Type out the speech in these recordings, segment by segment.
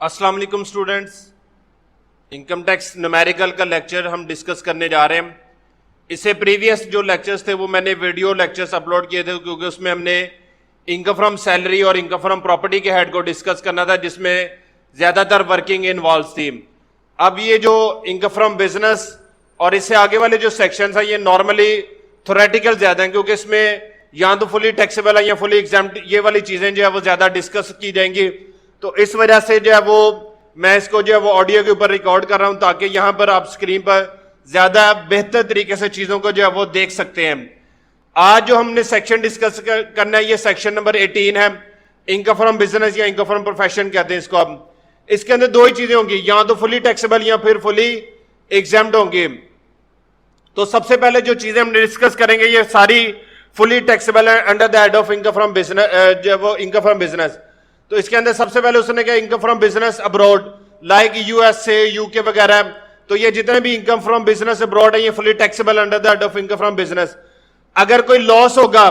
अस्सलाम वालेकुम students, income tax numerical का लेक्चर हम डिस्कस करने जा रहे हैं। इससे प्रीवियस जो लेक्चर्स थे वो मैंने वीडियो लेक्चर्स अपलोड किए थे, क्योंकि उसमें हमने इनकम फ्रॉम सैलरी और इनकम फ्रॉम प्रॉपर्टी के हेड को डिस्कस करना था, जिसमें ज़्यादातर वर्किंग इन्वॉल्व थी। अब ये जो इनकम फ्रॉम बिजनेस और इससे आगे वाले जो सेक्शंस हैं ये नॉर्मली थोरेटिकल ज़्यादा हैं, क्योंकि इसमें या तो फुली टैक्सेबल है या फुली एग्जाम्प्ट, ये वाली चीज़ें जो है वो ज़्यादा डिस्कस की जाएंगी। तो इस वजह से जो है वो मैं इसको जो है वो ऑडियो के ऊपर रिकॉर्ड कर रहा हूं, ताकि यहां पर आप स्क्रीन पर ज्यादा बेहतर तरीके से चीजों को जो है वो देख सकते हैं। आज जो हमने सेक्शन डिस्कस करना है ये सेक्शन नंबर 18 है, इनकम फ्रॉम बिजनेस या इनकम फ्रॉम प्रोफेशन कहते हैं इसको। अब इसके अंदर दो ही चीजें होंगी, या तो फुली टैक्सेबल या फिर फुली एग्जाम्प्ट होंगी। तो सबसे पहले जो चीजें हम डिस्कस करेंगे ये सारी फुली टैक्सेबल है under the head of income from business, जो वो इनकम फ्रॉम बिजनेस। तो इसके अंदर सबसे पहले उसने कहा income from business abroad, like USA, UK वगैरह। तो ये जितने भी इनकम फ्रॉम बिजनेस अब्रॉड है ये fully taxable under the head of income from business. अगर कोई लॉस होगा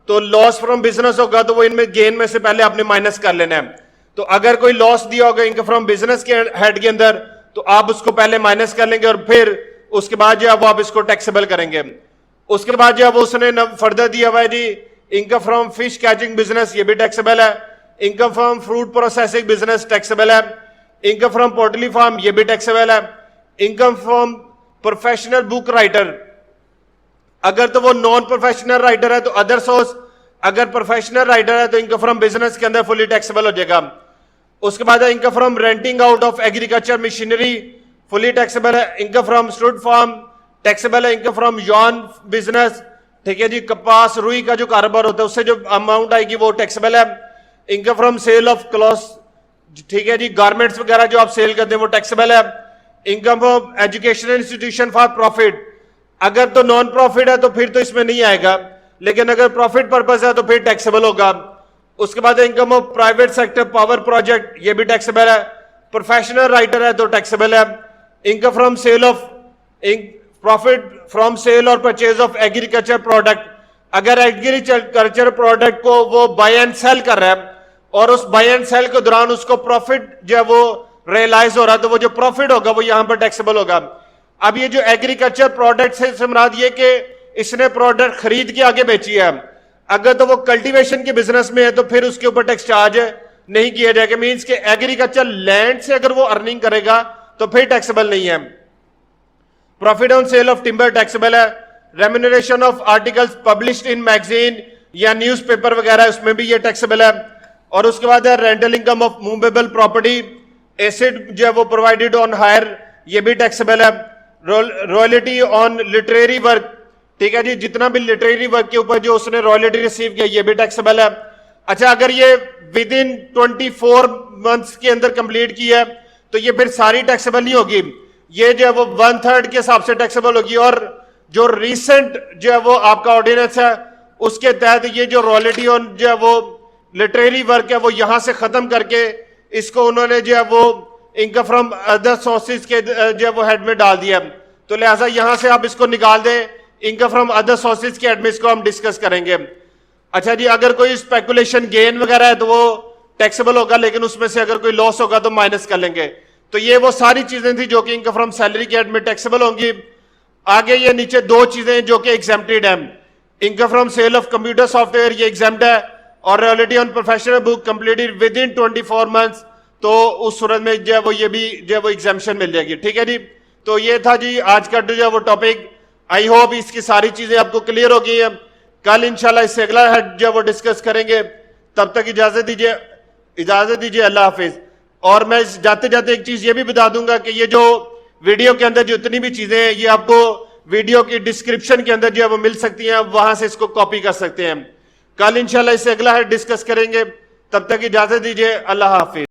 तो लॉस फ्रॉम बिजनेस होगा तो वो इनमें गेन में से पहले आपने माइनस कर लेना है। तो अगर कोई लॉस दिया होगा इनकम फ्रॉम बिजनेस के हेड के अंदर तो आप उसको पहले माइनस कर लेंगे और फिर उसके बाद जो है वो आप इसको टैक्सेबल करेंगे। उसके बाद जो है वो उसने फर्दर दिया हुआ है जी income from fish catching business, ये भी टैक्सेबल है। Income from fruit processing business taxable है। इनकम फ्रॉम पोल्ट्री फार्म ये भी टैक्सेबल है। Income from professional book writer, अगर तो वो नॉन प्रोफेशनल राइटर है तो अदर सोर्स, अगर प्रोफेशनल राइटर है तो इनकम फ्रॉम बिजनेस के अंदर फुली टैक्सेबल हो जाएगा। उसके बाद है income from renting out of agriculture machinery, fully taxable है। Income from stud farm taxable है। इनकम फ्रॉम यॉन बिजनेस, ठीक है जी, कपास रुई का जो कारोबार होता है उससे जो अमाउंट आएगी वो टैक्सेबल है। Income from sale of cloth, ठीक है जी, गारमेंट्स वगैरह जो आप सेल करते हैं वो टैक्सेबल है। Income from educational institution for profit, अगर तो नॉन प्रॉफिट है तो फिर तो इसमें नहीं आएगा, लेकिन अगर प्रॉफिट पर्पस है तो फिर टैक्सेबल होगा। उसके बाद income of private sector power project, ये भी टैक्सेबल है। प्रोफेशनल राइटर है तो टैक्सेबल है। Income from sale of profit from sale और परचेज ऑफ एग्रीकल्चर प्रोडक्ट, अगर एग्रीकल्चर प्रोडक्ट को वो बाय एंड सेल कर रहा है और उस बाय एंड सेल के दौरान उसको प्रॉफिट जो है वो रियलाइज हो रहा है तो वो जो प्रॉफिट होगा वो यहां पर टैक्सेबल होगा। अब ये जो एग्रीकल्चर प्रोडक्ट से मुराद ये कि इसने प्रोडक्ट खरीद के आगे बेची है, अगर तो वो कल्टीवेशन के बिजनेस में है तो फिर उसके ऊपर टैक्स चार्ज नहीं किया जाएगा। मींस के एग्रीकल्चर लैंड से अगर वो अर्निंग करेगा तो फिर टैक्सेबल नहीं है। Profit on sale of timber taxable है। Remuneration of articles published in magazine या न्यूज़पेपर वगैरह उसमें भी ये टैक्सेबल है। और उसके बाद है rental income of movable property, asset जो है वो प्रोवाइडेड ऑन हायर, ये भी टैक्सेबल है। रॉयल्टी ऑन लिटरेरी वर्क, ठीक है जी, जितना भी लिटरेरी वर्क के ऊपर जो उसने रॉयल्टी रिसीव किया ये भी टैक्सेबल है। अच्छा, अगर ये विद इन 24 मंथ्स के अंदर कंप्लीट की है तो ये फिर सारी टैक्सेबल नहीं होगी, ये जो है वो 1/3 के हिसाब से टैक्सेबल होगी। और जो रिसेंट जो है वो आपका ऑर्डिनेंस है उसके तहत ये जो रॉयल्टी ऑन जो है वो लिटरेरी वर्क है वो यहां से खत्म करके इसको उन्होंने जो है वो इनकम फ्रॉम अदर सोर्सेज के जो है वो हेड में डाल दिया। तो लिहाजा यहां से आप इसको निकाल दें, इनकम फ्रॉम अदर सोर्सेज के हेड में इसको हम डिस्कस करेंगे। अच्छा जी, अगर कोई स्पेकुलेशन गेन वगैरह है तो वो टैक्सेबल होगा, लेकिन उसमें से अगर कोई लॉस होगा तो माइनस कर लेंगे। तो ये वो सारी चीजें थी जो कि इनकम फ्रॉम सैलरी के हेड में टैक्सेबल होंगी। आगे ये नीचे दो चीजें जो कि एग्जेम्प्टेड है, income from sale of computer software ये एग्जेम्प्ट है, और royalty on professional book completed within 24 months, तो उस सूरत में जो है वो ये भी जो है वो एग्जाम्पशन मिल जाएगी। ठीक है जी, तो ये था जी आज का जो है वो टॉपिक। आई होप इसकी सारी चीजें आपको क्लियर हो गई है। कल इंशाल्लाह इससे अगला हेड जो है वो डिस्कस करेंगे। तब तक इजाजत दीजिए, अल्लाह हाफिज। और मैं जाते जाते एक चीज ये भी बता दूंगा कि ये जो वीडियो के अंदर जितनी भी चीजें हैं ये आपको वीडियो की डिस्क्रिप्शन के अंदर जो है वो मिल सकती हैं, वहां से इसको कॉपी कर सकते हैं। कल इंशाल्लाह इससे अगला है डिस्कस करेंगे। तब तक इजाजत दीजिए, अल्लाह हाफिज।